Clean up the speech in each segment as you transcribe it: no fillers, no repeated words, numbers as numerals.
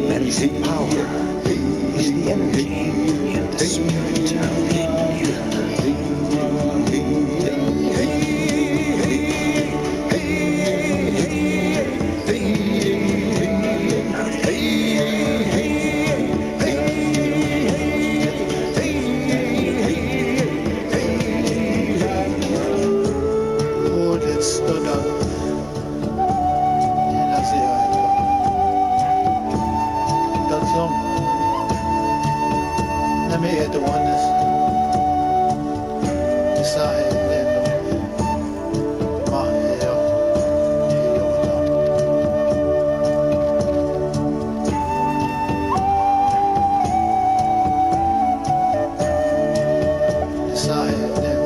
Medicine power is the energy in the spirit in you. Oh, that stood out. Yeah, that's it. That's let me hit the oneness. Decide then. Ma, Decide then.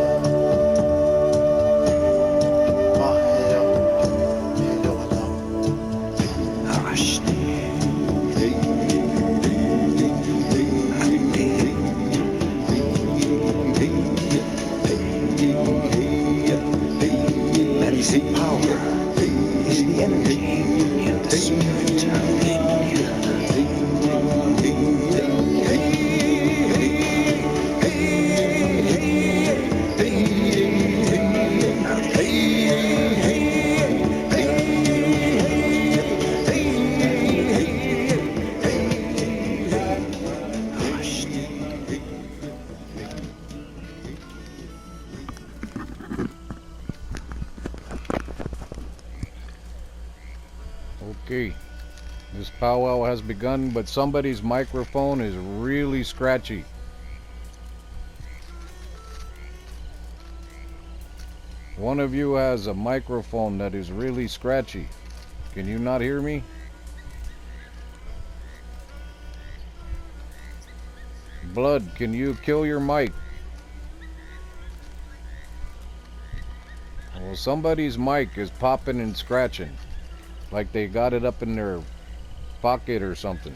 Medicine power is the energy in the spirit in you. Okay, this powwow has begun, but somebody's microphone is really scratchy. One of you has a microphone that is really scratchy. Can you not hear me? Blood, can you kill your mic? Well, somebody's mic is popping and scratching, like they got it up in their pocket or something.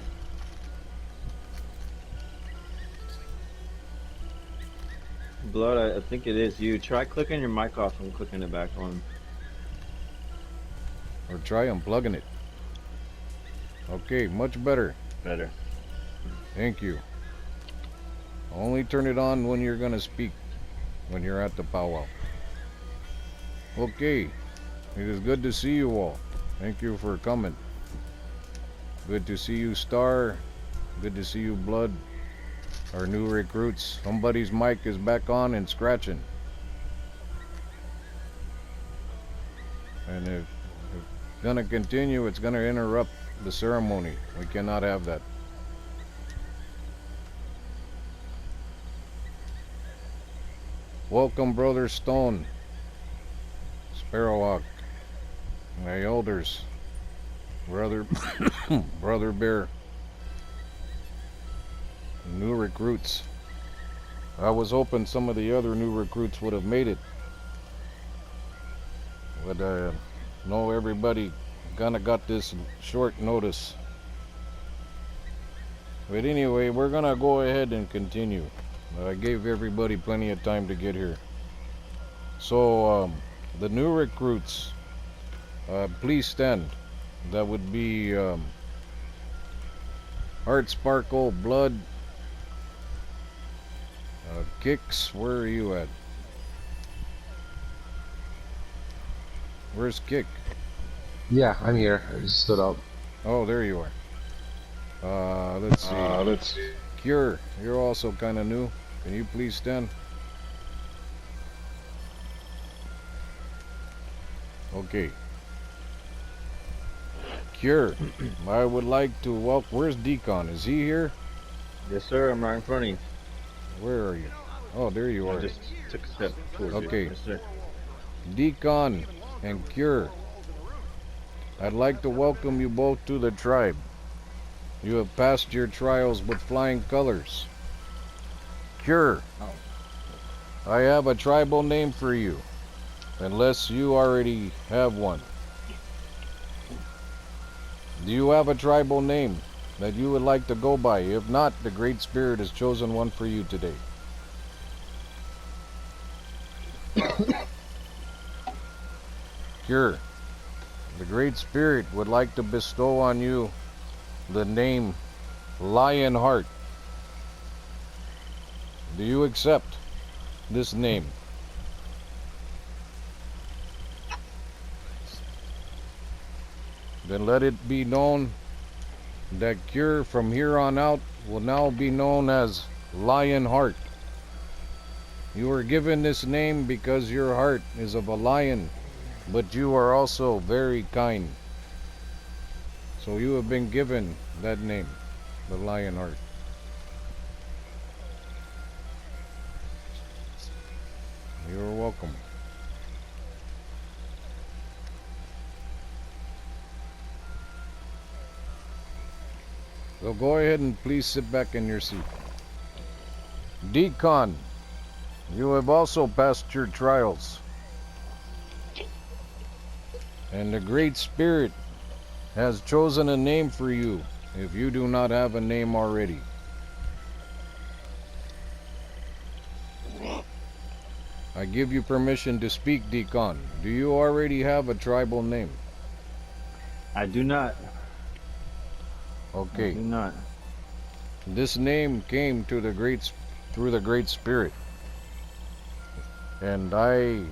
Blood, I think it is you. Try clicking your mic off and clicking it back on. Or try unplugging it. Okay, much better. Better. Thank you. Only turn it on when you're gonna speak, when you're at the powwow. Okay, it is good to see you all. Thank you for coming. Good to see you, Star. Good to see you, Blood. Our new recruits. Somebody's mic is back on and scratching. And if it's gonna continue, it's gonna interrupt the ceremony. We cannot have that. Welcome, Brother Stone, Sparrowhawk, my elders, Brother Brother Bear, new recruits. I was hoping some of the other new recruits would have made it, but no, everybody kinda got this short notice. But anyway, we're gonna go ahead and continue. I gave everybody plenty of time to get here. So, the new recruits, please stand. That would be Heart Sparkle, Blood, Kicks. Where are you at? Where's Kick? Yeah, I'm here. I just stood up. Oh, there you are. Let's see. Cure, you're also kind of new. Can you please stand? Okay. Cure, I would like to welcome. Where's Deacon? Is he here? Yes, sir. I'm right in front of you. Where are you? Oh, there you I are. just took a step towards you. Okay. Yes, sir. Deacon and Cure, I'd like to welcome you both to the tribe. You have passed your trials with flying colors. Cure, I have a tribal name for you, unless you already have one. Do you have a tribal name that you would like to go by? If not, the Great Spirit has chosen one for you today. Cure, the Great Spirit would like to bestow on you the name Lionheart. Do you accept this name? Then let it be known that Cure from here on out will now be known as Lionheart. You were given this name because your heart is of a lion, but you are also very kind. So you have been given that name, the Lionheart. You're welcome. So go ahead and please sit back in your seat. Decon, you have also passed your trials. And the Great Spirit has chosen a name for you if you do not have a name already. I give you permission to speak, Decon. Do you already have a tribal name? I do not. I Okay. do not. This name came to through the Great Spirit. And I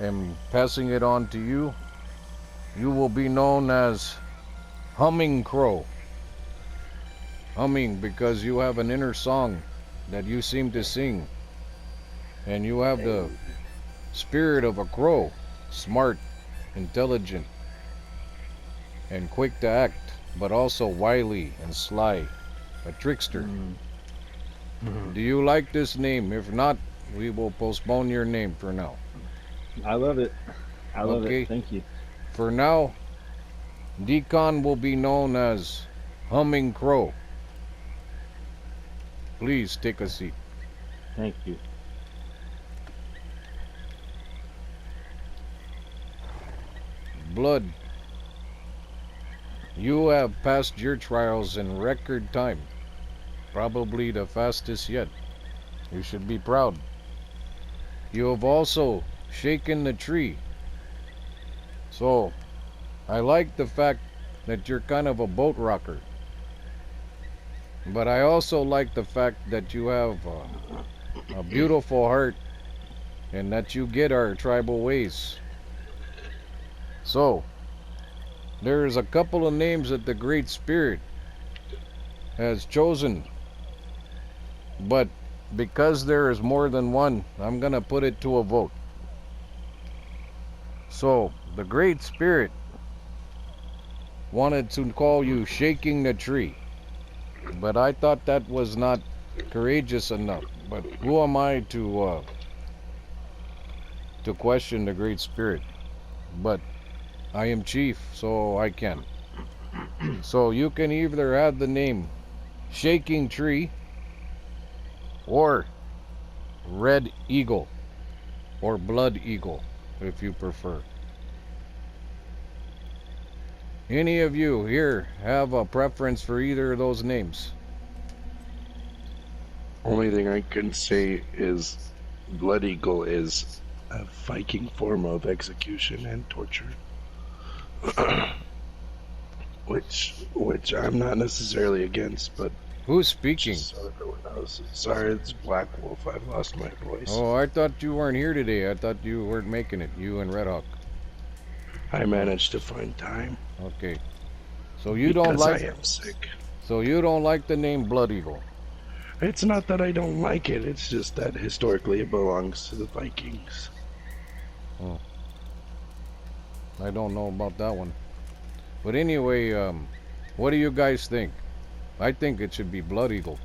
am passing it on to you. You will be known as Humming Crow. Humming because you have an inner song that you seem to sing. And you have the spirit of a crow. Smart, intelligent, and quick to act, but also wily and sly. A trickster. Do you like this name? If not, we will postpone your name for now. I love it. I love Okay. it. Thank you. For now, Decon will be known as Humming Crow. Please take a seat. Thank you. Blood, you have passed your trials in record time. Probably the fastest yet. You should be proud. You have also shaken the tree. So, I like the fact that you're kind of a boat rocker. But I also like the fact that you have a beautiful heart and that you get our tribal ways. So, there's a couple of names that the Great Spirit has chosen. But because there is more than one, I'm going to put it to a vote. So, the Great Spirit wanted to call you Shaking the Tree. But I thought that was not courageous enough. But who am I to question the Great Spirit? But I am chief, so I can. So you can either have the name Shaking Tree or Red Eagle or Blood Eagle, if you prefer. Any of you here have a preference for either of those names? Only thing I can say is Blood Eagle is a Viking form of execution and torture. which I'm not necessarily against, but Who's speaking? just so everyone knows. Sorry, it's Black Wolf. I've lost my voice. Oh, I thought you weren't here today. I thought you weren't making it, you and Red Hawk. I managed to find time. Okay. So you don't like I am sick. So you don't like the name Blood Eagle. It's not that I don't like it, it's just that historically it belongs to the Vikings. Oh. I don't know about that one. But anyway, what do you guys think? I think it should be Blood Eagle.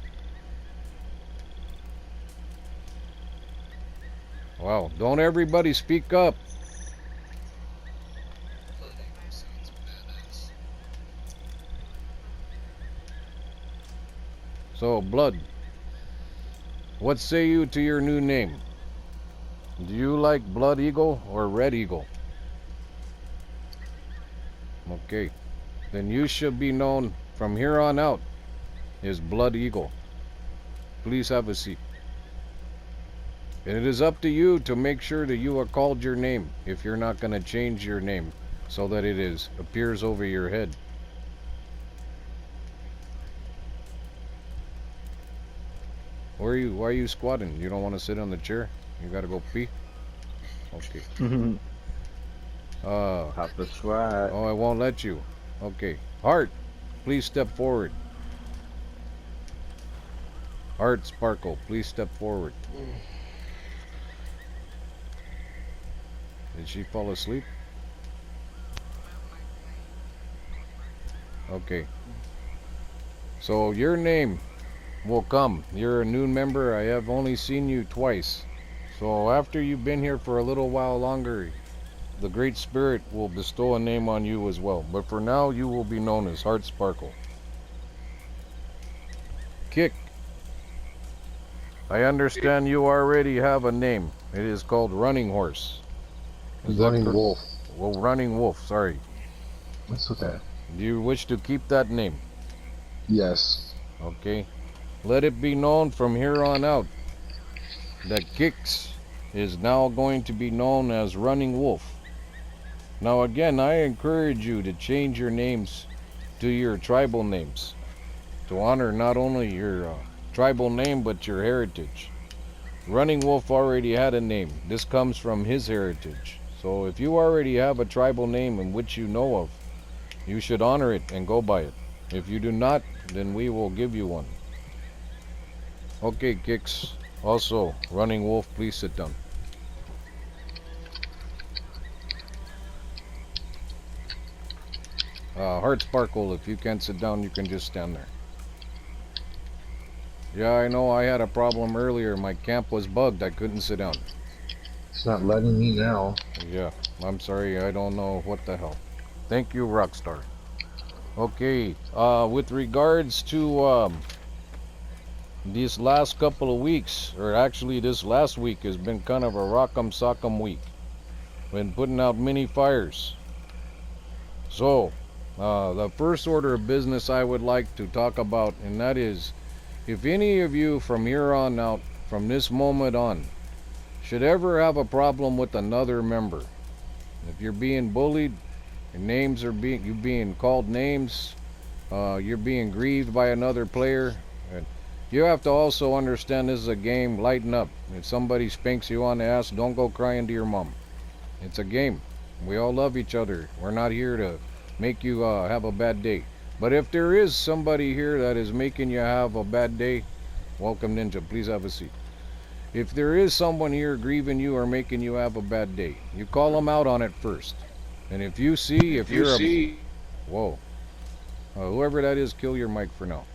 Wow, don't everybody speak up. So, Blood, what say you to your new name? Do you like Blood Eagle or Red Eagle? Okay, then you should be known from here on out as Blood Eagle. Please have a seat. And it is up to you to make sure that you are called your name if you're not going to change your name so that it appears over your head. Why are you squatting? You don't want to sit on the chair? You got to go pee? Okay. Pop a squat. Oh, I won't let you. Okay. Heart, please step forward. Heart Sparkle, please step forward. Did she fall asleep? Okay. So your name will come. You're a new member. I have only seen you twice. So after you've been here for a little while longer, the Great Spirit will bestow a name on you as well. But for now, you will be known as Heart Sparkle. Kick. I understand you already have a name. It is called Running Horse. Running Wolf. Well, Running Wolf, sorry. That's okay. Do you wish to keep that name? Yes. Okay. Let it be known from here on out that Kix is now going to be known as Running Wolf. Now again, I encourage you to change your names to your tribal names to honor not only your tribal name but your heritage. Running Wolf already had a name. This comes from his heritage. So if you already have a tribal name in which you know of, you should honor it and go by it. If you do not, then we will give you one. Okay, Kix. Also, Running Wolf, please sit down. Heart Sparkle, if you can't sit down, you can just stand there. Yeah, I know I had a problem earlier. My camp was bugged. I couldn't sit down. It's not letting me now. Yeah, I'm sorry. I don't know what the hell. Thank you, Rockstar. Okay, with regards to these last couple of weeks, or actually this last week has been kind of a rock'em sock'em week. Been putting out many fires. So, the first order of business I would like to talk about, and that is, if any of you from here on out, from this moment on, should ever have a problem with another member, if you're being bullied, your names are you're being called names, you're being grieved by another player, and you have to also understand this is a game. Lighten up. If somebody spanks you on the ass, don't go crying to your mom. It's a game. We all love each other. We're not here to make you have a bad day. But if there is somebody here that is making you have a bad day, welcome Ninja, please have a seat. If there is someone here grieving you or making you have a bad day, you call them out on it first. And if you see, whoa, whoever that is, kill your mic for now.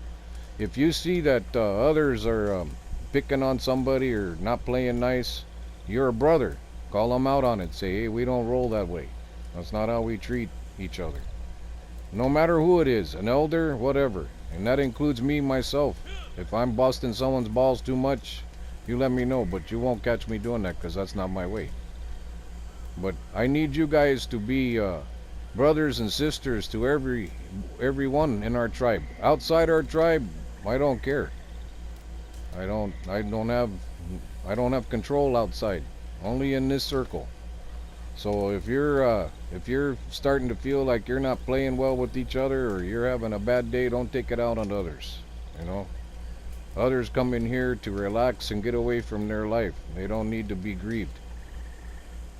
If you see that others are picking on somebody or not playing nice, you're a brother. Call them out on it. Say, hey, we don't roll that way. That's not how we treat each other. No matter who it is, an elder, whatever. And that includes me, myself. If I'm busting someone's balls too much, you let me know. But you won't catch me doing that because that's not my way. But I need you guys to be brothers and sisters to everyone in our tribe. Outside our tribe, I don't care. I don't have control outside. Only in this circle. So if you're starting to feel like you're not playing well with each other or you're having a bad day, don't take it out on others. You know, others come in here to relax and get away from their life. They don't need to be grieved.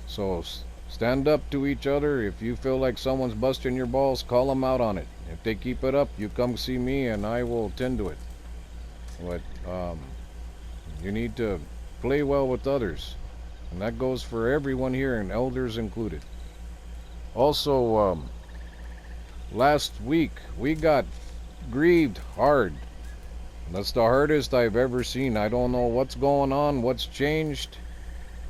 So stand up to each other. If you feel like someone's busting your balls, call them out on it. If they keep it up, you come see me and I will tend to it. But you need to play well with others. And that goes for everyone here, and elders included. Also, last week, we got grieved hard. That's the hardest I've ever seen. I don't know what's going on, what's changed.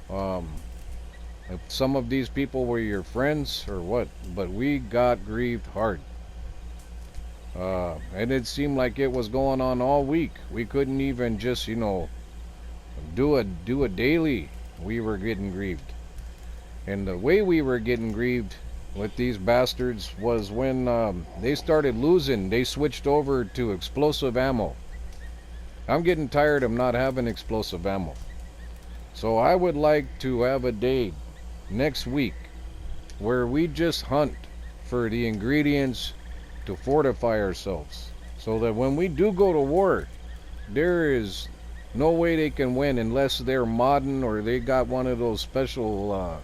If some of these people were your friends or what, but we got grieved hard. And it seemed like it was going on all week. We couldn't even just, do a daily. We were getting grieved. And the way we were getting grieved with these bastards was when they started losing. They switched over to explosive ammo. I'm getting tired of not having explosive ammo. So I would like to have a day next week where we just hunt for the ingredients to fortify ourselves. So that when we do go to war, there is no way they can win unless they're modern or they got one of those special,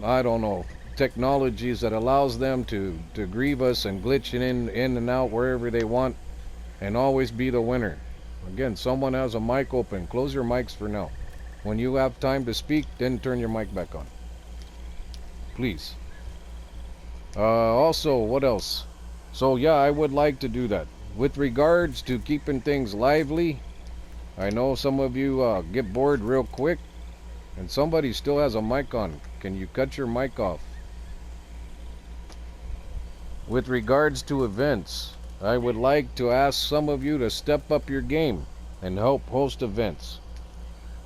I don't know, technologies that allows them to grieve us and glitch in and out wherever they want and always be the winner. Again, someone has a mic open. Close your mics for now. When you have time to speak, then turn your mic back on. Please. Also, what else? So yeah, I would like to do that. With regards to keeping things lively, I know some of you get bored real quick, and somebody still has a mic on. Can you cut your mic off? With regards to events, I would like to ask some of you to step up your game and help host events.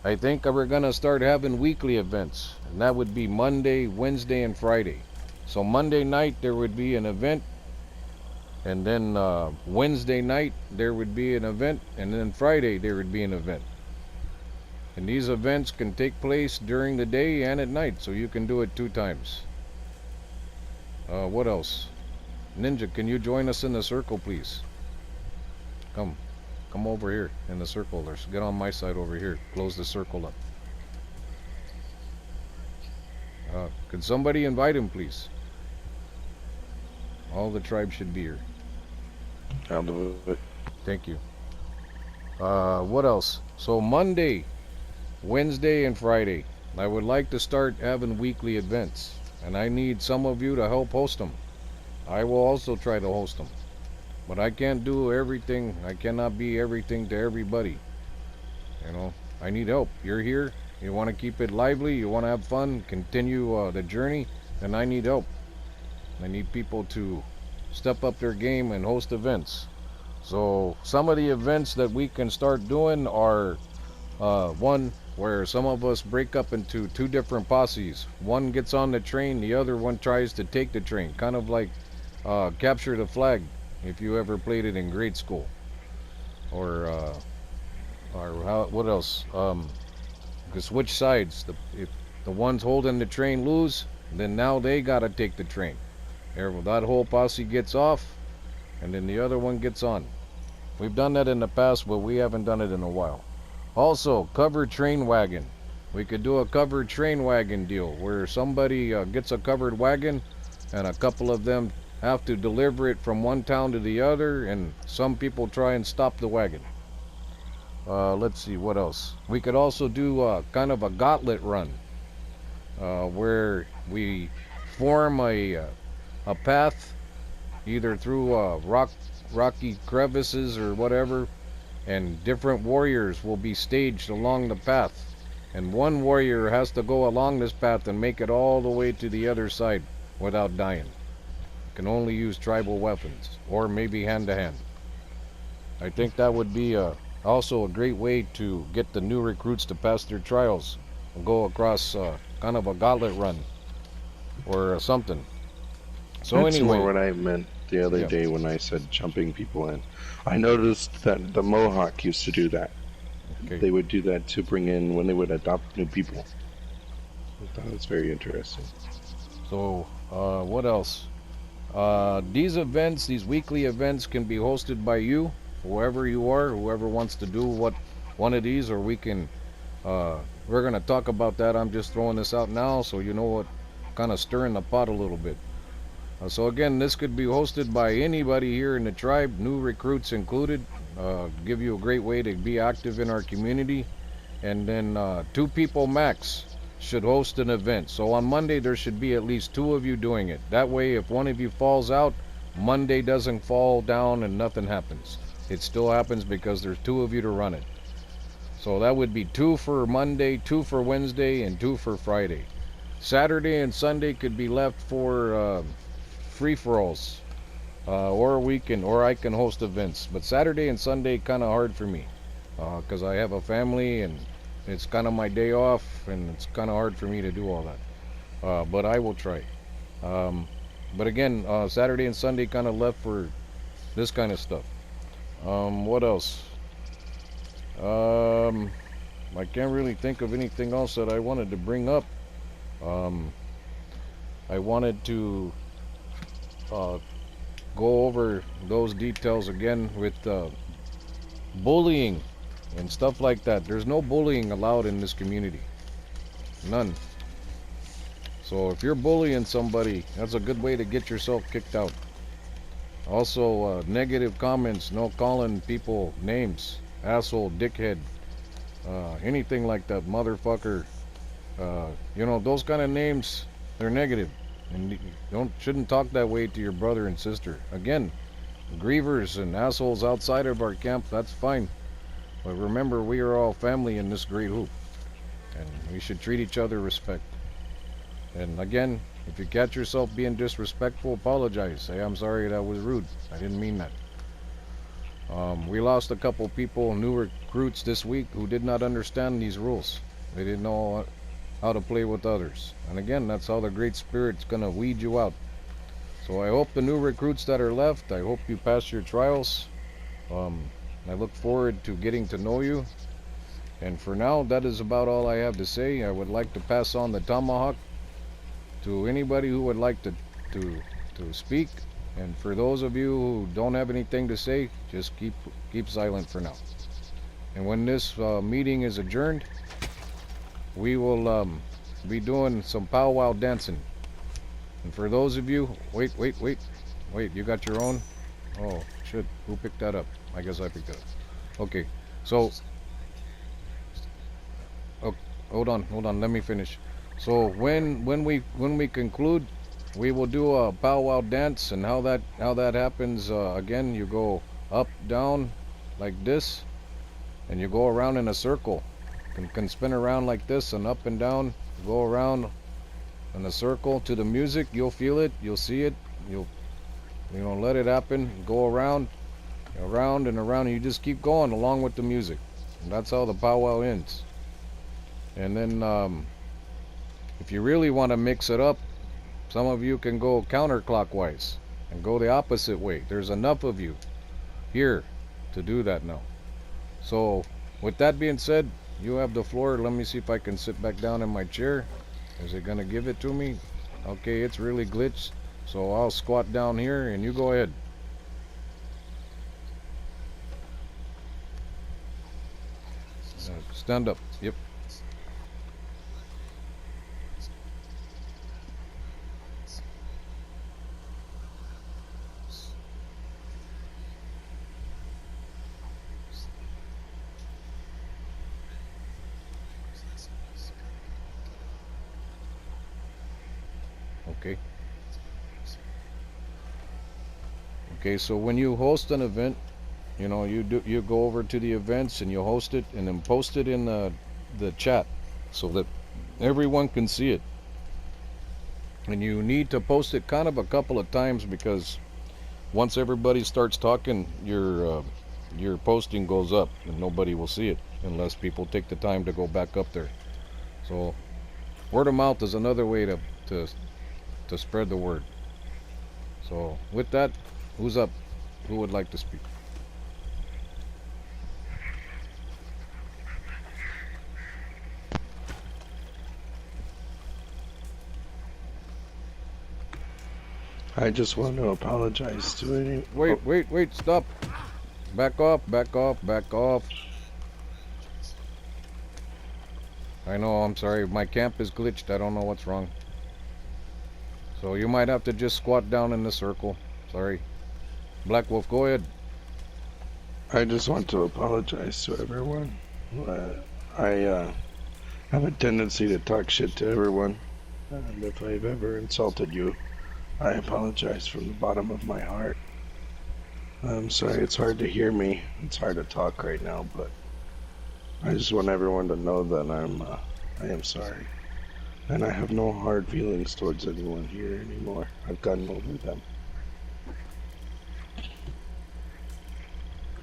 I think we're going to start having weekly events, and that would be Monday, Wednesday, and Friday. So Monday night there would be an event, and then Wednesday night there would be an event, and then Friday there would be an event. And these events can take place during the day and at night, so you can do it 2 times. What else? Ninja, can you join us in the circle, please? Come over here in the circle. Let's get on my side over here. Close the circle up. Could somebody invite him, please? All the tribe should be here. I'll do it. Thank you. What else? So Monday, Wednesday, and Friday, I would like to start having weekly events, and I need some of you to help host them. I will also try to host them, but I can't do everything. I cannot be everything to everybody. You know, I need help. You're here. You want to keep it lively. You want to have fun. Continue the journey. Then I need help. I need people to step up their game and host events. So some of the events that we can start doing are one where some of us break up into 2 different posses. One gets on the train, the other one tries to take the train, kind of like capture the flag, if you ever played it in grade school. Or what else? You switch sides. If the ones holding the train lose, then now they gotta take the train. That whole posse gets off, and then the other one gets on. We've done that in the past, but we haven't done it in a while. Also, covered train wagon. We could do a covered train wagon deal where somebody gets a covered wagon and a couple of them have to deliver it from one town to the other, and some people try and stop the wagon. Let's see, what else? We could also do kind of a gauntlet run where we form a path either through rocky crevices or whatever, and different warriors will be staged along the path, and one warrior has to go along this path and make it all the way to the other side without dying. Can only use tribal weapons or maybe hand to hand. I think that would be also a great way to get the new recruits to pass their trials and go across kind of a gauntlet run or something. So That's anyway, more what I meant the other Yeah. day when I said jumping people in. I noticed that the Mohawk used to do that. Okay. They would do that to bring in when they would adopt new people. I thought it was very interesting. So what else? These events, these weekly events, can be hosted by you, whoever you are, whoever wants to do one of these, or we can. We're gonna talk about that. I'm just throwing this out now, so you know what, kind of stirring the pot a little bit. So again, this could be hosted by anybody here in the tribe, new recruits included. Give you a great way to be active in our community, and then 2 people max should host an event. So on Monday there should be at least 2 of you doing it. That way, if one of you falls out, Monday doesn't fall down and nothing happens. It still happens because there's 2 of you to run it. So that would be 2 for Monday, 2 for Wednesday, and 2 for Friday. Saturday and Sunday could be left for free-for-alls, or I can host events. But Saturday and Sunday kind of hard for me because I have a family and it's kind of my day off, and it's kind of hard for me to do all that. But I will try. But again, Saturday and Sunday kind of left for this kind of stuff. What else? I can't really think of anything else that I wanted to bring up. I wanted to uh, go over those details again with bullying and stuff like that. There's no bullying allowed in this community. None. So if you're bullying somebody, that's a good way to get yourself kicked out. Also, negative comments, no calling people names, asshole, dickhead, anything like that, motherfucker. You know, those kind of names, they're negative. And you shouldn't talk that way to your brother and sister. Again, grievers and assholes outside of our camp, that's fine. But remember, we are all family in this great hoop. And we should treat each other with respect. And again, if you catch yourself being disrespectful, apologize. Say, I'm sorry, that was rude. I didn't mean that. We lost a couple people, new recruits this week, who did not understand these rules. They didn't know how to play with others. And again, that's how the Great Spirit's gonna weed you out. So I hope the new recruits that are left, I hope you pass your trials. I look forward to getting to know you. And for now, that is about all I have to say. I would like to pass on the tomahawk to anybody who would like to speak. And for those of you who don't have anything to say, just keep silent for now. And when this meeting is adjourned, we will be doing some powwow dancing. And for those of you, wait, you got your own? Oh, shit, who picked that up? I guess I picked it up. Okay, so, oh, hold on, let me finish. So when we conclude, we will do a powwow dance, and how that happens, again, you go up, down, like this, and you go around in a circle. Can spin around like this and up and down, go around in a circle to the music. You'll feel it, you'll see it, you know, let it happen. Go around and around, and you just keep going along with the music. And that's how the powwow ends. And then if you really want to mix it up, some of you can go counterclockwise and go the opposite way. There's enough of you here to do that now. So with that being said, you have the floor. Let me see if I can sit back down in my chair. Is it gonna give it to me? Okay, it's really glitched. So I'll squat down here and you go ahead. Stand up. Yep. Okay. Okay, so when you host an event, you know, you go over to the events and you host it and then post it in the chat so that everyone can see it. And you need to post it kind of a couple of times, because once everybody starts talking, your posting goes up and nobody will see it unless people take the time to go back up there. So word of mouth is another way to spread the word. So with that, who's up? Who would like to speak? I just want to apologize to any. Wait, stop. Back off. I know, I'm sorry, my camp is glitched. I don't know what's wrong. So you might have to just squat down in the circle. Sorry. Black Wolf, go ahead. I just want to apologize to everyone. I have a tendency to talk shit to everyone, and if I've ever insulted you, I apologize from the bottom of my heart. I'm sorry, it's hard to hear me. It's hard to talk right now, but I just want everyone to know that I am sorry. And I have no hard feelings towards anyone here anymore. I've gotten over them.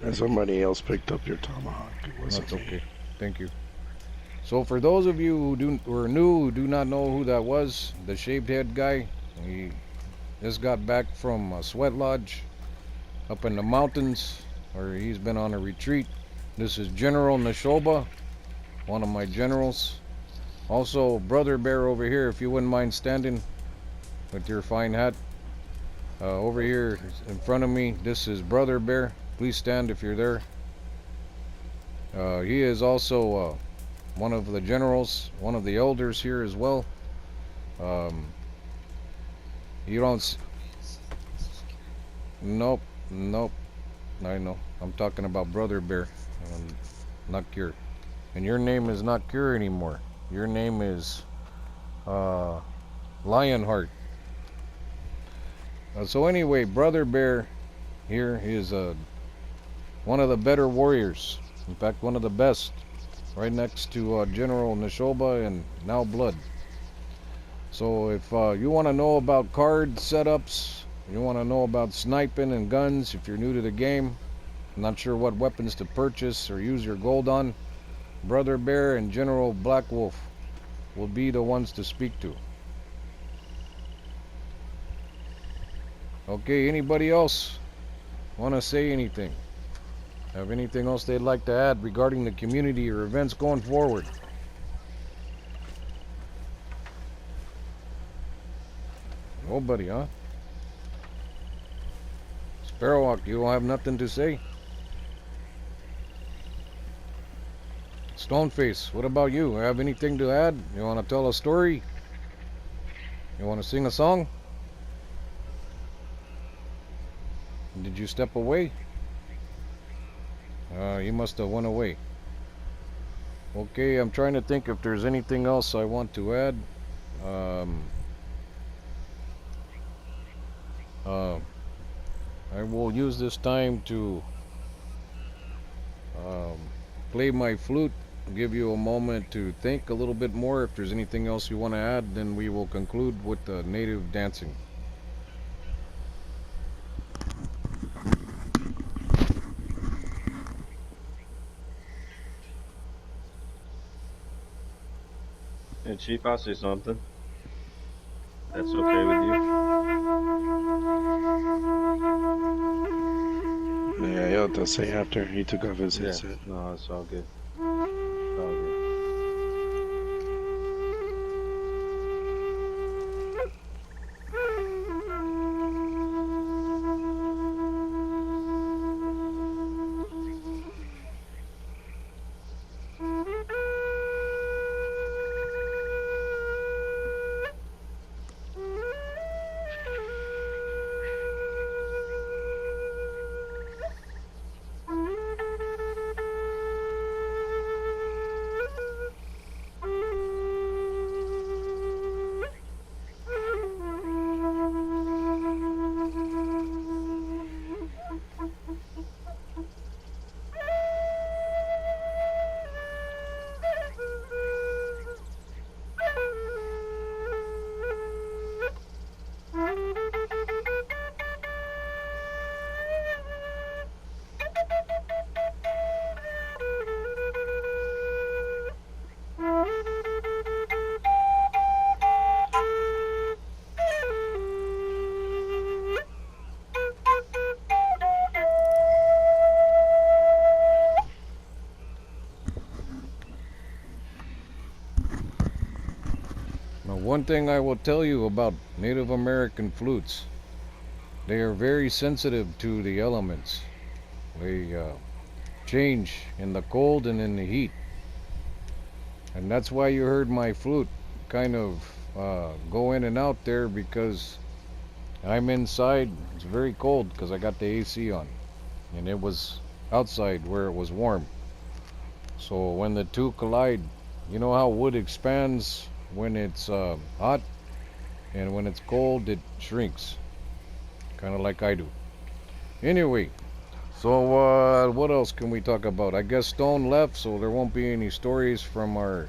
And somebody else picked up your tomahawk. It wasn't That's me. okay. Thank you. So for those of you who are new, who do not know who that was, the shaved head guy, he just got back from a sweat lodge up in the mountains where he's been on a retreat. This is General Neshoba. one of my generals. Also, Brother Bear over here, if you wouldn't mind standing with your fine hat. Over here in front of me, this is Brother Bear. Please stand if you're there. He is also one of the generals, one of the elders here as well. Um, you don't. Nope, nope. I know. I'm talking about Brother Bear, not Cure. And your name is not Cure anymore. Your name is Lionheart. So anyway, Brother Bear here is one of the better warriors. In fact, one of the best. Right next to General Neshoba and Now Blood. So if you want to know about card setups, you want to know about sniping and guns, if you're new to the game, not sure what weapons to purchase or use your gold on, Brother Bear and General Black Wolf will be the ones to speak to. Okay, anybody else want to say anything? Have anything else they'd like to add regarding the community or events going forward? Nobody, huh? Sparrowhawk, you don't have nothing to say? Stoneface, what about you? Have anything to add? You want to tell a story? You want to sing a song? Did you step away? You must have went away. Okay, I'm trying to think if there's anything else I want to add. I will use this time to play my flute, give you a moment to think a little bit more. If there's anything else you want to add, then we will conclude with the native dancing. And Chief, I'll say something. That's okay with you? Yeah, he'll have to say after he took off his Yeah. headset. No, it's all good. It's all good. Now, one thing I will tell you about Native American flutes, they are very sensitive to the elements. They change in the cold and in the heat. And that's why you heard my flute kind of go in and out there, because I'm inside. It's very cold because I got the AC on. And it was outside where it was warm. So when the two collide, you know how wood expands when it's hot, and when it's cold it shrinks, kind of like I do. Anyway, so what else can we talk about? I guess Stone left, so there won't be any stories from our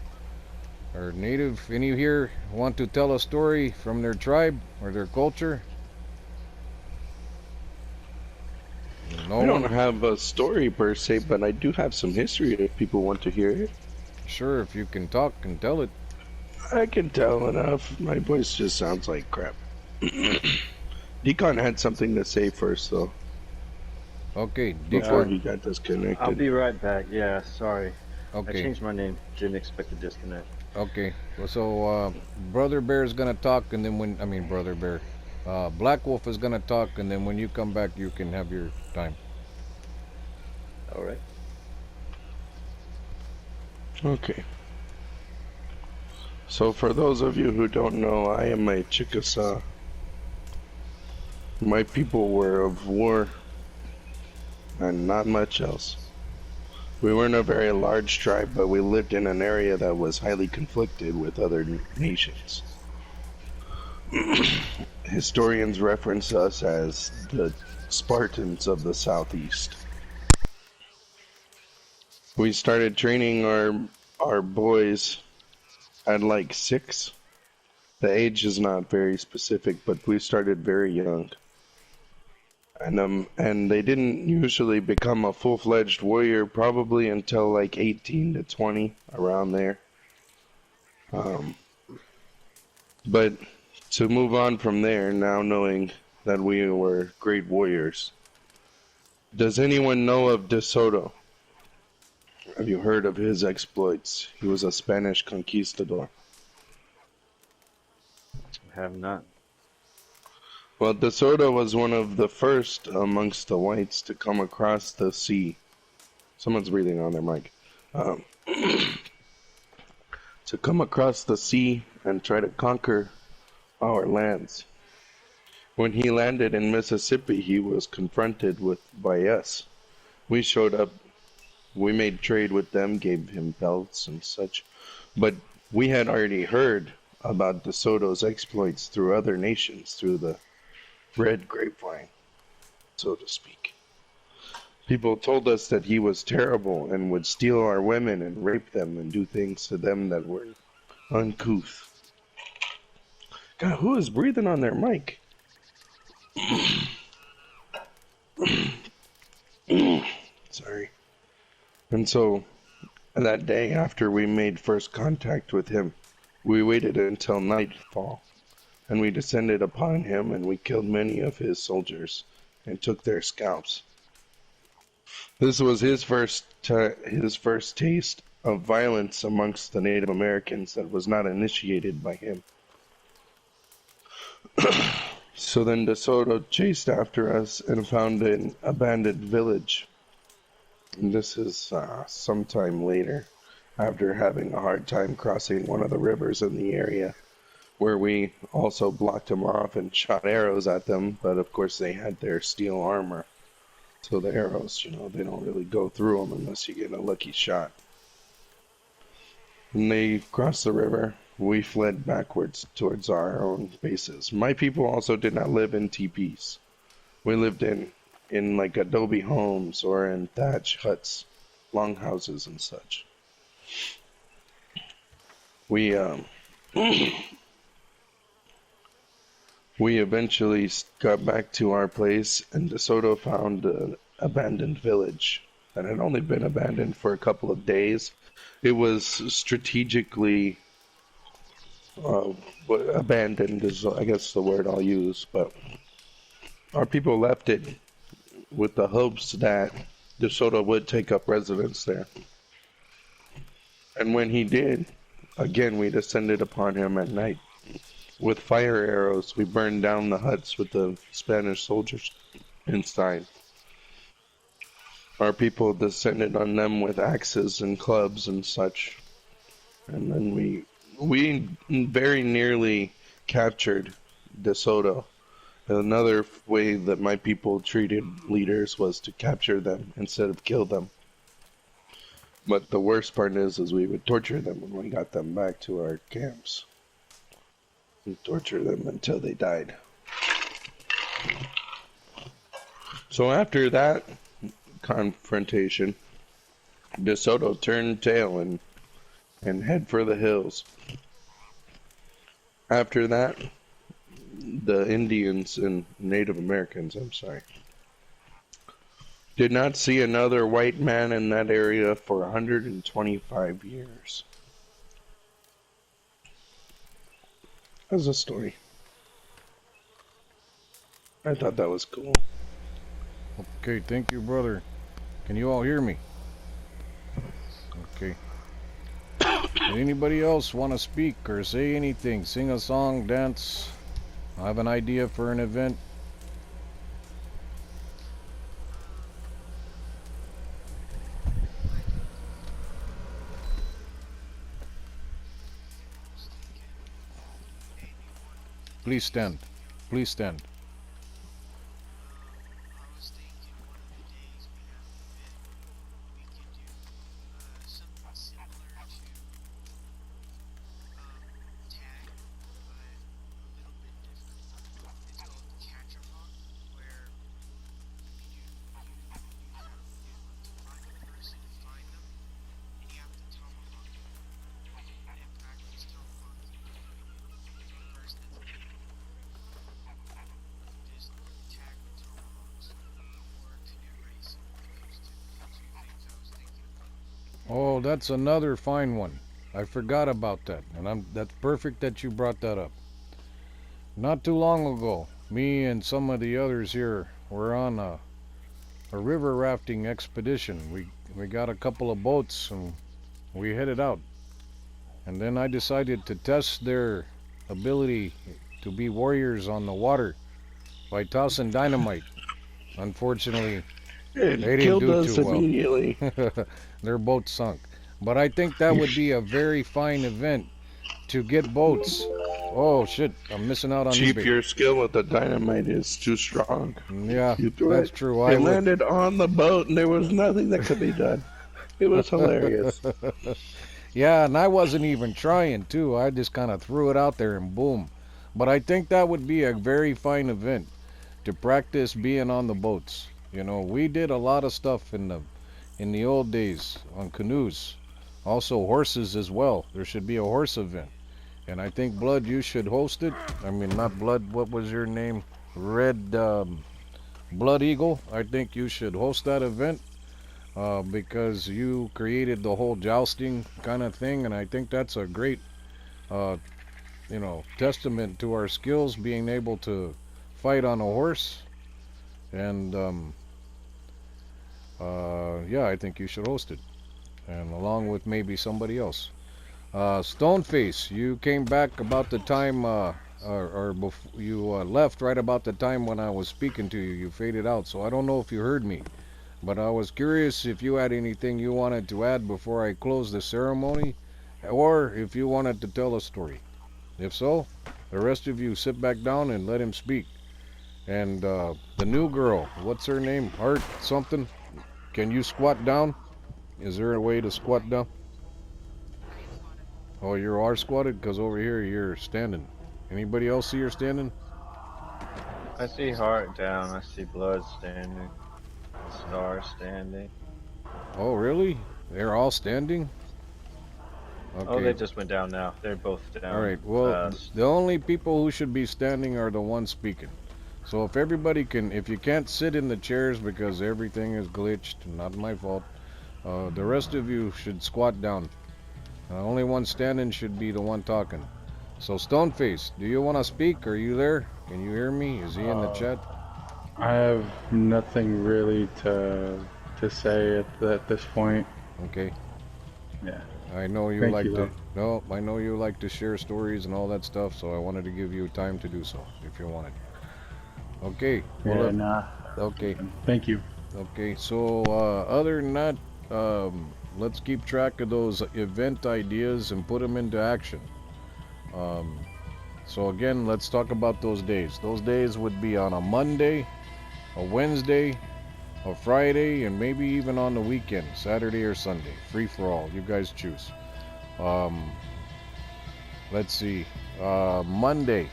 native. Any here want to tell a story from their tribe or their culture? No I don't one? have a story per se, but I do have some history if people want to hear it. Sure, if you can talk and tell it. I can tell enough. My voice just sounds like crap. Deacon had something to say first, though, Okay, before Deacon. he got disconnected. I'll be right back. Yeah, sorry. I Okay. changed my name. Didn't expect a disconnect. Okay. Well, so Brother Bear is gonna talk, and then when I mean Brother Bear, Black Wolf is gonna talk, and then when you come back, you can have your time. All right. Okay. So for those of you who don't know, I am a Chickasaw. My people were of war and not much else. We weren't a very large tribe, but we lived in an area that was highly conflicted with other nations. Historians reference us as the Spartans of the Southeast. We started training our boys at like 6. The age is not very specific, but we started very young. And they didn't usually become a full-fledged warrior probably until like 18 to 20, around there. But to move on from there, now knowing that we were great warriors, does anyone know of De Soto? Have you heard of his exploits? He was a Spanish conquistador. I have not. Well, De Soto was one of the first amongst the whites to come across the sea. Someone's breathing on their mic. To come across the sea and try to conquer our lands. When he landed in Mississippi, he was confronted by us. We showed up, we made trade with them, gave him pelts and such, but we had already heard about De Soto's exploits through other nations, through the red grapevine, so to speak. People told us that he was terrible and would steal our women and rape them and do things to them that were uncouth. God, who is breathing on their mic? Sorry. And so, that day after we made first contact with him, we waited until nightfall, and we descended upon him, and we killed many of his soldiers and took their scalps. This was his first taste of violence amongst the Native Americans that was not initiated by him. So then De Soto chased after us and found an abandoned village. And this is sometime later, after having a hard time crossing one of the rivers in the area, where we also blocked them off and shot arrows at them, but of course they had their steel armor. So the arrows, they don't really go through them unless you get a lucky shot. When they crossed the river, we fled backwards towards our own bases. My people also did not live in teepees. We lived in like adobe homes or in thatch huts, longhouses and such. We we eventually got back to our place, and De Soto found an abandoned village that had only been abandoned for a couple of days. It was strategically abandoned is, I guess, the word I'll use, but our people left it with the hopes that De Soto would take up residence there. And when he did, again we descended upon him at night. With fire arrows, we burned down the huts with the Spanish soldiers inside. Our people descended on them with axes and clubs and such. And then we very nearly captured De Soto. Another way that my people treated leaders was to capture them instead of kill them. But the worst part is we would torture them when we got them back to our camps. And torture them until they died. So after that confrontation, De Soto turned tail and head for the hills. After that, the Indians and Native Americans, did not see another white man in that area for 125 years. That's a story. I thought that was cool. Okay, thank you, brother. Can you all hear me? Okay. Anybody else want to speak or say anything? Sing a song, dance? I have an idea for an event. Please stand. Please stand. Oh, that's another fine one. I forgot about that, and that's perfect that you brought that up. Not too long ago, me and some of the others here were on a river rafting expedition. We got a couple of boats and we headed out. And then I decided to test their ability to be warriors on the water by tossing dynamite. Unfortunately, they It didn't killed do us too well. immediately. Their boat sunk. But I think that would be a very fine event to get boats. Oh shit, I'm missing out on Chief, eBay. your skill with the dynamite is too strong. Yeah, You threw that's it. true. I It would. landed on the boat, and there was nothing that could be done. It was hilarious. Yeah, and I wasn't even trying too. I just kind of threw it out there and boom. But I think that would be a very fine event to practice being on the boats. You know, we did a lot of stuff in the old days on canoes. Also horses as well. There should be a horse event. And I think Blood, you should host it. I mean, not Blood. What was your name? Red Blood Eagle. I think you should host that event because you created the whole jousting kind of thing, and I think that's a great, uh, testament to our skills, being able to fight on a horse. And yeah, I think you should host it, and along with maybe somebody else. Stoneface, you came back about the time, you left right about the time when I was speaking to you. You faded out, so I don't know if you heard me. But I was curious if you had anything you wanted to add before I close the ceremony, or if you wanted to tell a story. If so, the rest of you sit back down and let him speak. And the new girl, what's her name? Art something? Can you squat down? Is there a way to squat down? Oh, you are squatted? Because over here you're standing. Anybody else see her standing? I see Heart down. I see Blood standing. Star standing. Oh, really? They're all standing? Oh, they Okay. just went down now. They're both All down. right. Well, the only people who should be standing are the ones speaking. So if everybody can, if you can't sit in the chairs because everything is glitched, not my fault, the rest of you should squat down. The only one standing should be the one talking. So Stoneface, do you want to speak? Are you there? Can you hear me? Is he in the chat? I have nothing really to say at this point. Okay. Yeah. I know you Thank like you, to. though. No, I know you like to share stories and all that stuff. So I wanted to give you time to do so, if you wanted. Okay. Well, Yeah, nah. okay. Thank you. Okay. So other than that, let's keep track of those event ideas and put them into action. Um, so again, let's talk about those days. Those days would be on a Monday, a Wednesday, a Friday, and maybe even on the weekend, Saturday or Sunday. Free for all. You guys choose. Um, let's see. Monday.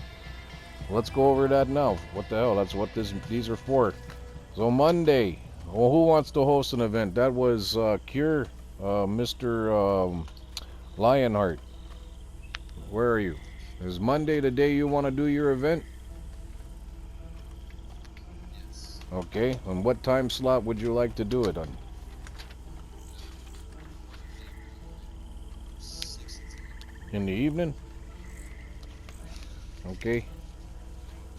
Let's go over that now. What the hell? That's what these are for. So Monday. Well, who wants to host an event? That was Cure, Mr. Lionheart. Where are you? Is Monday the day you want to do your event? Okay. And what time slot would you like to do it on? In the evening? Okay.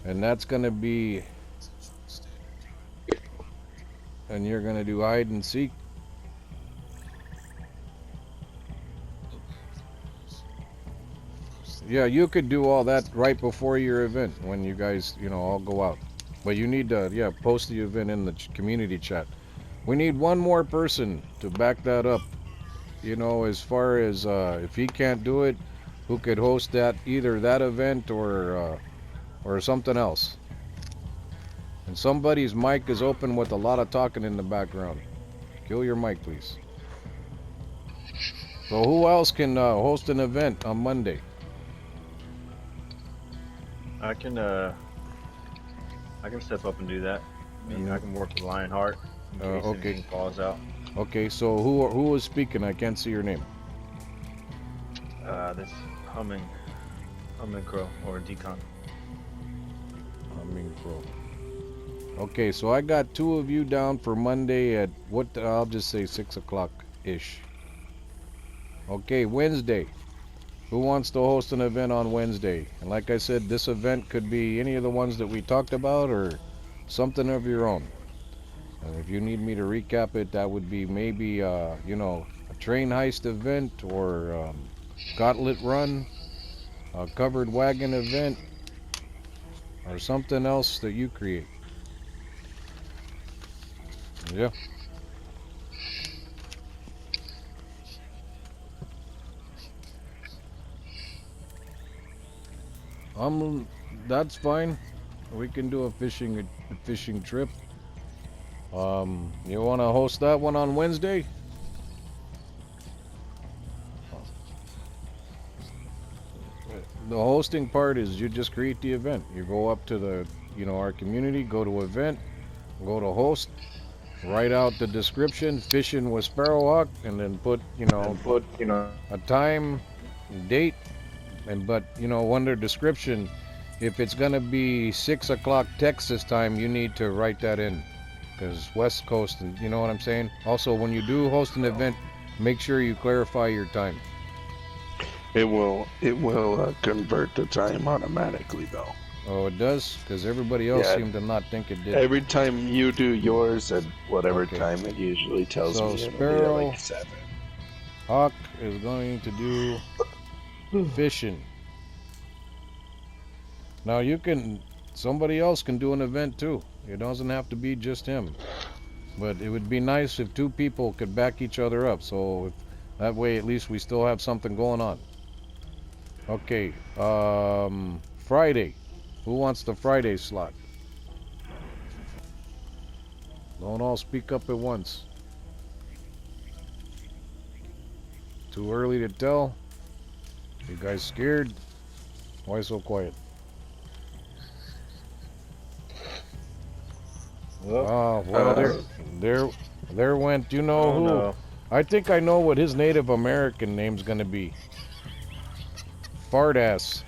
And that's going to be. And you're going to do hide and seek? Yeah, you could do all that right before your event when you guys, all go out. But you need to, yeah, post the event in the community chat. We need one more person to back that up. As far as if he can't do it, who could host that either that event or something else. And somebody's mic is open with a lot of talking in the background. Kill your mic, please. So who else can host an event on Monday? I can step up and do that. I can work with Lionheart in case Okay, anything falls out. okay. So who is speaking? I can't see your name. This humming crow or decon. I mean, bro. Okay, so I got two of you down for Monday at what? I'll just say 6 o'clock ish. Okay, Wednesday. Who wants to host an event on Wednesday? And like I said, this event could be any of the ones that we talked about or something of your own. And if you need me to recap it, that would be maybe, a train heist event or gauntlet run, a covered wagon event, or something else that you create. Yeah. That's fine. We can do a fishing trip. You want to host that one on Wednesday? The hosting part is you just create the event. You go up to our community, go to event, go to host, write out the description, fishing with Sparrowhawk, and then put, a time, date, but under description, if it's gonna be 6 o'clock Texas time, you need to write that in, because West Coast, and you know what I'm saying. Also, when you do host an event, make sure you clarify your time. It will convert the time automatically though. Oh, it does, because everybody else Yeah. seemed to not think it did. Every time you do yours at whatever Okay. time, it usually tells So me it'll be at Sparrow- like 7. Hawk is going to do fishing. Now somebody else can do an event too. It doesn't have to be just him. But it would be nice if two people could back each other up. So that way at least we still have something going on. Okay, Friday. Who wants the Friday slot? Don't all speak up at once. Too early to tell? You guys scared? Why so quiet? Oh, well, there went, you know Oh who? no. I think I know what his Native American name's gonna be. Fartass.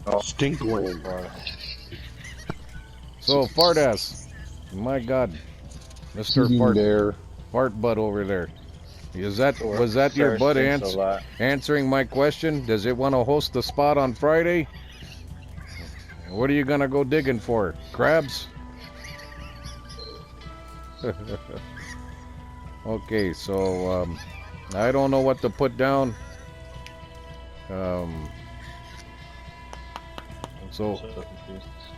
Stinkwind. So, Fartass. My God. Mr. Sitting Fart, there. Fart Butt over there. Was that your butt answering my question? Does it want to host the spot on Friday? What are you gonna go digging for? Crabs? Okay, so I don't know what to put down.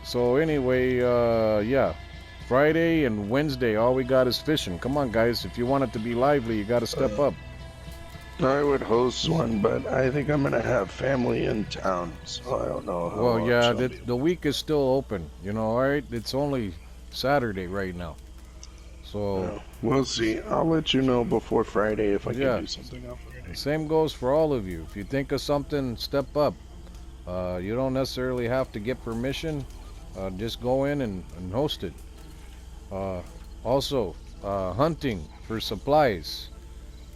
So anyway, yeah, Friday and Wednesday, all we got is fishing. Come on, guys, if you want it to be lively, you got to step up. I would host one, but I think I'm gonna have family in town, so I don't know how. Well, much yeah, I'll be- the week is still open. All right. It's only Saturday right now, so Well, we'll see. I'll let you know before Friday if I can Yeah. do something on Friday. the same goes for all of you. If you think of something, step up. You don't necessarily have to get permission. Just go in and host it. Also, hunting for supplies.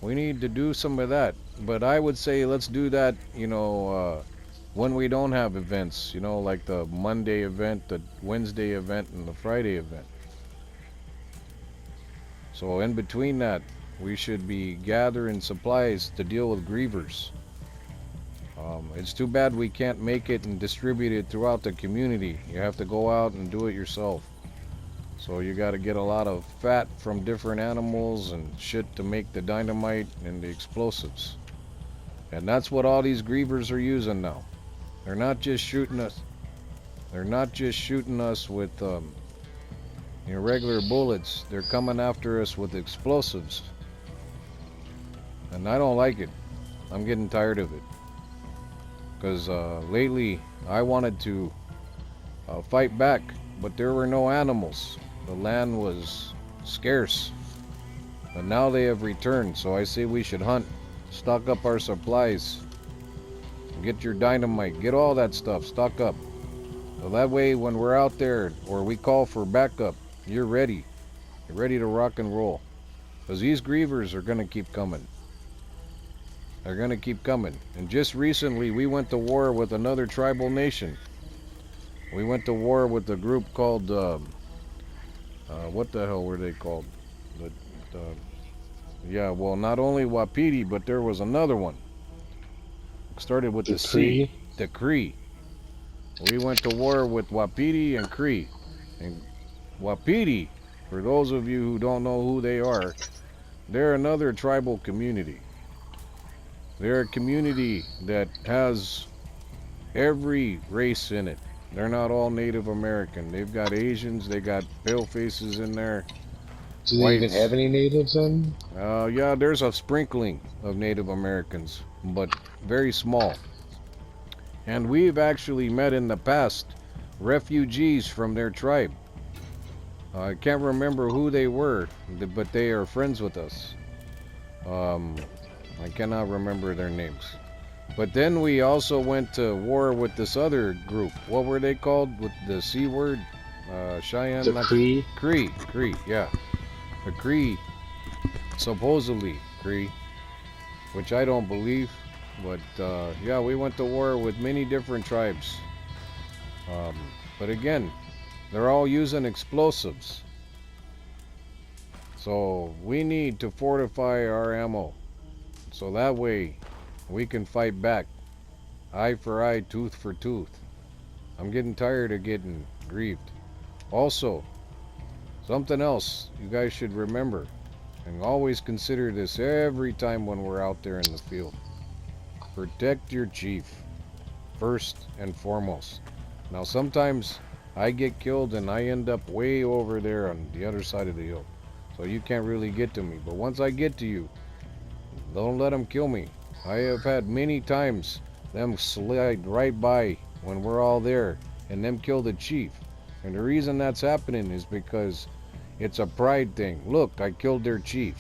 We need to do some of that. But I would say let's do that, when we don't have events, like the Monday event, the Wednesday event, and the Friday event. So in between that, we should be gathering supplies to deal with grievers. It's too bad we can't make it and distribute it throughout the community. You have to go out and do it yourself. So you got to get a lot of fat from different animals and shit to make the dynamite and the explosives. And that's what all these grievers are using now. They're not just shooting us. They're not just shooting us with regular bullets. They're coming after us with explosives. And I don't like it. I'm getting tired of it. Because lately I wanted to fight back, but there were no animals. The land was scarce. But now they have returned, so I say we should hunt, stock up our supplies, get your dynamite, get all that stuff, stock up. So that way when we're out there or we call for backup, you're ready. You're ready to rock and roll. Because these grievers are going to keep coming. They're going to keep coming. And just recently we went to war with another tribal nation. We went to war with a group called, what the hell were they called? Yeah, well, not only Wapiti, but there was another one. It started with the C. The Cree. We went to war with Wapiti and Cree. And Wapiti, for those of you who don't know who they are, they're another tribal community. They're a community that has every race in it. They're not all Native American. They've got Asians, they got pale faces in there. Do they even have any natives in? Yeah, there's a sprinkling of Native Americans, but very small. And we've actually met in the past refugees from their tribe. I can't remember who they were, but they are friends with us. I cannot remember their names. But then we also went to war with this other group. What were they called with the C word? Cheyenne? The Cree? Cree, yeah. The Cree, supposedly Cree, which I don't believe. But yeah, we went to war with many different tribes. But again, they're all using explosives. So we need to fortify our ammo. So that way we can fight back. Eye for eye, tooth for tooth. I'm getting tired of getting grieved. Also, something else you guys should remember, and always consider this every time when we're out there in the field. Protect your chief, first and foremost. Now sometimes I get killed and I end up way over there on the other side of the hill. So you can't really get to me. But once I get to you, don't let them kill me. I have had many times them slide right by when we're all there and them kill the chief. And the reason that's happening is because it's a pride thing. Look, I killed their chief.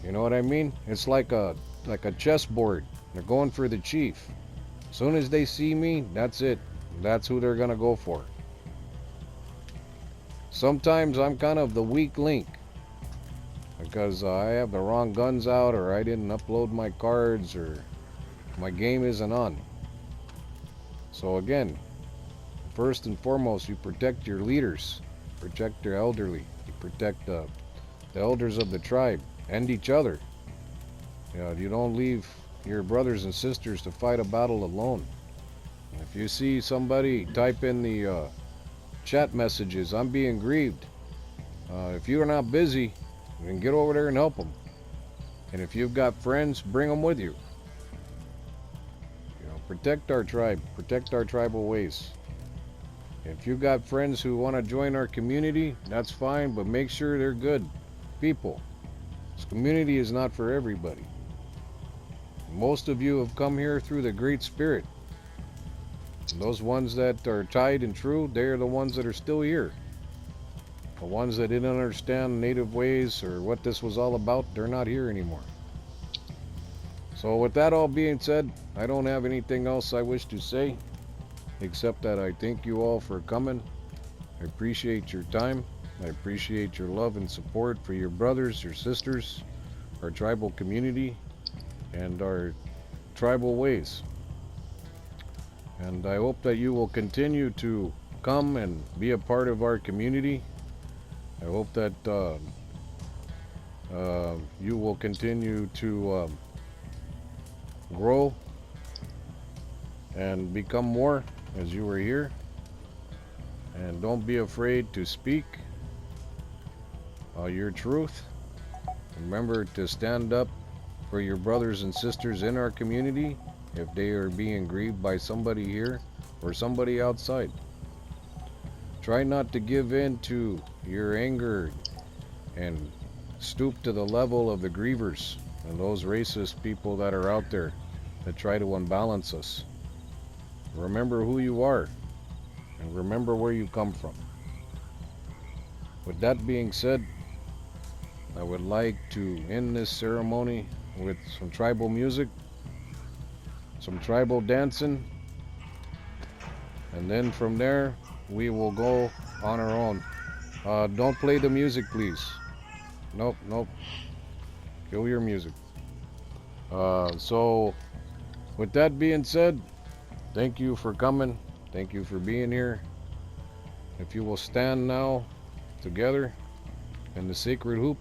You know what I mean? It's like a chessboard. They're going for the chief. As soon as they see me, that's it. That's who they're gonna go for. Sometimes I'm kind of the weak link because I have the wrong guns out, or I didn't upload my cards, or my game isn't on. So again, first and foremost, you protect your leaders, protect your elderly, you protect the elders of the tribe and each other. You know, you don't leave your brothers and sisters to fight a battle alone. If you see somebody type in the chat messages, I'm being grieved. If you're not busy, then get over there and help them. And if you've got friends, bring them with you. You know, protect our tribe, protect our tribal ways. If you've got friends who want to join our community, that's fine, but make sure they're good people. This community is not for everybody. Most of you have come here through the Great Spirit. And those ones that are tied and true, they're the ones that are still here. The ones that didn't understand native ways or what this was all about, they're not here anymore. So with that all being said, I don't have anything else I wish to say, except that I thank you all for coming. I appreciate your time. I appreciate your love and support for your brothers, your sisters, our tribal community, and our tribal ways. And I hope that you will continue to come and be a part of our community. I hope that you will continue to grow and become more as you are here. And don't be afraid to speak your truth. Remember to stand up for your brothers and sisters in our community if they are being grieved by somebody here or somebody outside. Try not to give in to your anger and stoop to the level of the grievers and those racist people that are out there that try to unbalance us. Remember who you are and remember where you come from. With that being said, I would like to end this ceremony with some tribal music, some tribal dancing, and then from there we will go on our own. Don't play the music, please. Nope, nope. Kill your music. So, with that being said, thank you for coming. Thank you for being here. If you will stand now together in the sacred hoop,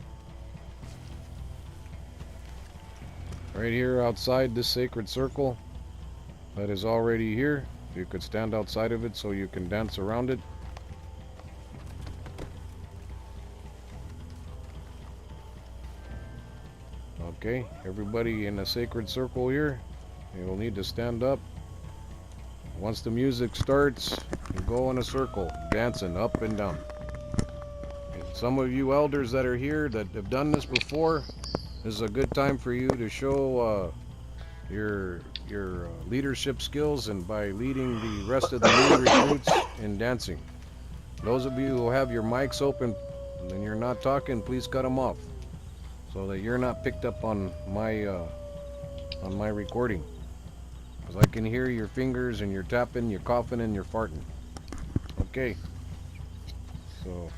right here outside this sacred circle that is already here. You could stand outside of it so you can dance around it. Okay, everybody in the sacred circle here, you will need to stand up. Once the music starts, you go in a circle, dancing up and down. And some of you elders that are here that have done this before, this is a good time for you to show your leadership skills and by leading the rest of the new recruits in dancing. Those of you who have your mics open and you're not talking, please cut them off so that you're not picked up on my recording. Because I can hear your fingers and you're tapping, you're coughing, and you're farting. Okay. So.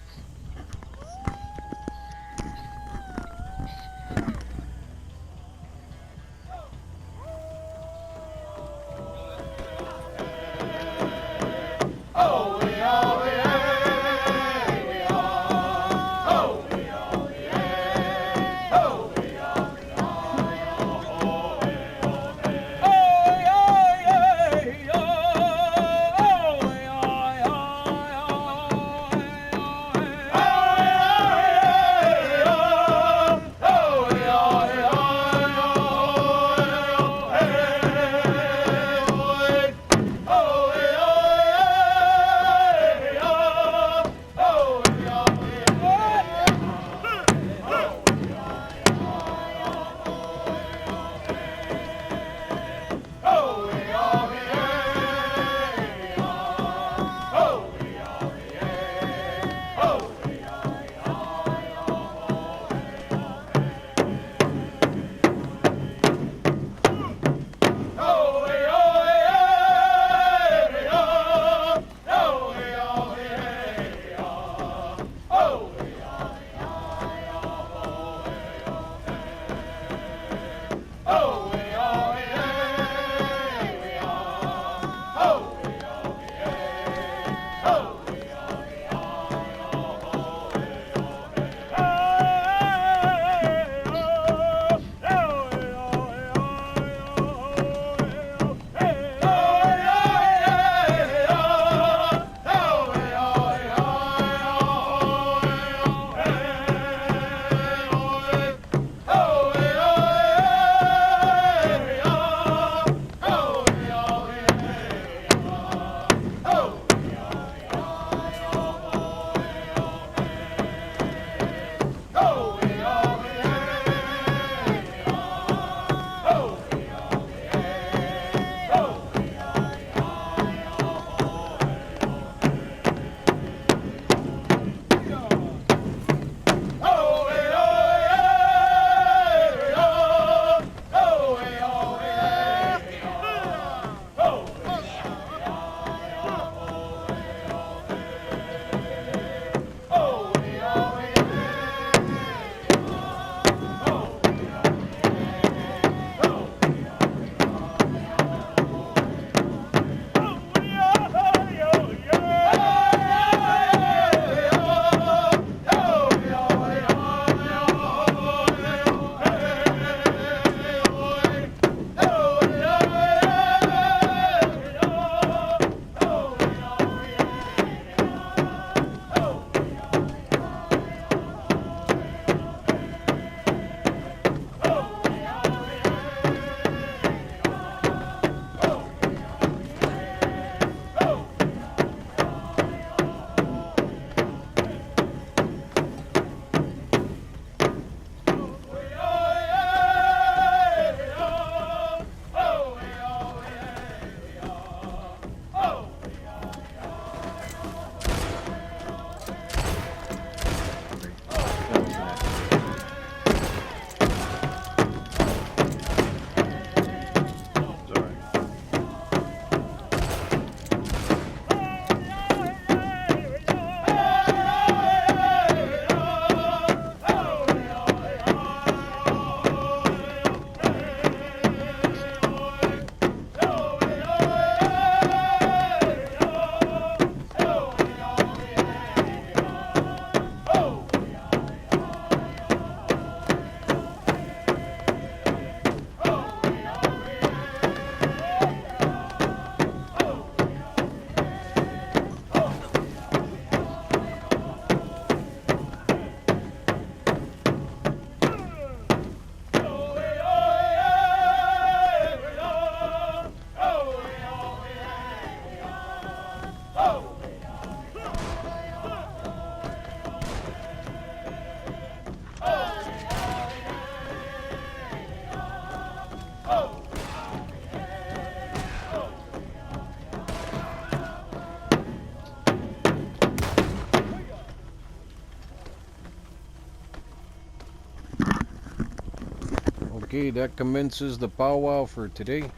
Okay, that commences the powwow for today.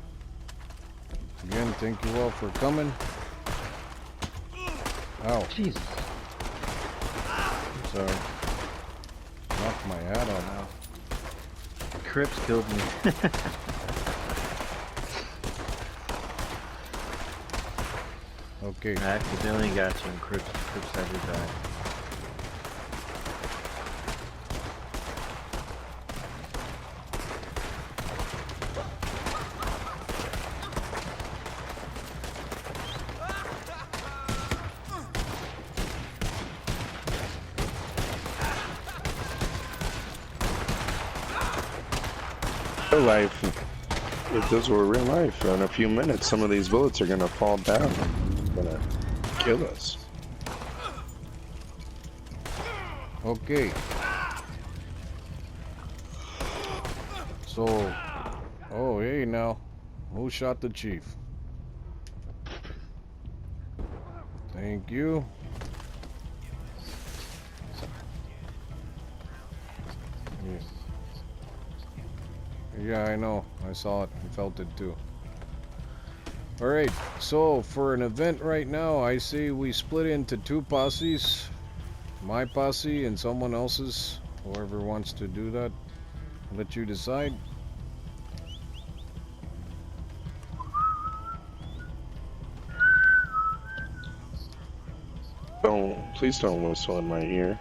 Again, thank you all for coming. Ow. Jesus. Sorry. Knocked my hat off. Wow. Crips killed me. Okay. I accidentally got you and Crips had to die. Real life, if this were real life, in a few minutes, some of these bullets are gonna fall down and gonna kill us. Okay. So, oh hey now, who shot the chief? Thank you. Yeah, I know. I saw it and felt it too. Alright, so for an event right now, I say we split into two posses. My posse and someone else's. Whoever wants to do that, I'll let you decide. Please don't whistle in my ear.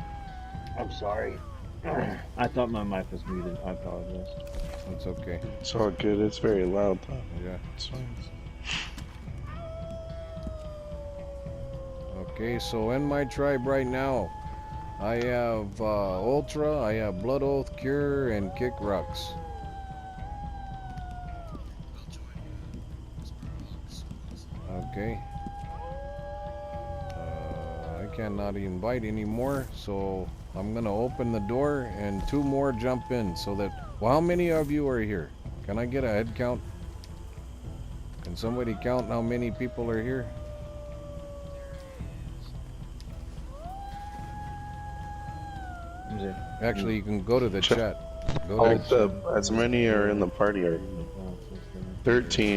I'm sorry. I thought my mic was muted. I apologize. It's okay. It's all good. It's very loud though. Yeah. It's fine. Okay, so in my tribe right now, I have Ultra, I have Blood Oath, Cure, and Kick Rocks. Okay. I cannot invite anymore, so I'm gonna open the door and two more jump in so that. Well, how many of you are here? Can I get a head count? Can somebody count how many people are here? Actually, you can go to the chat. Go to As many are in the party are 13.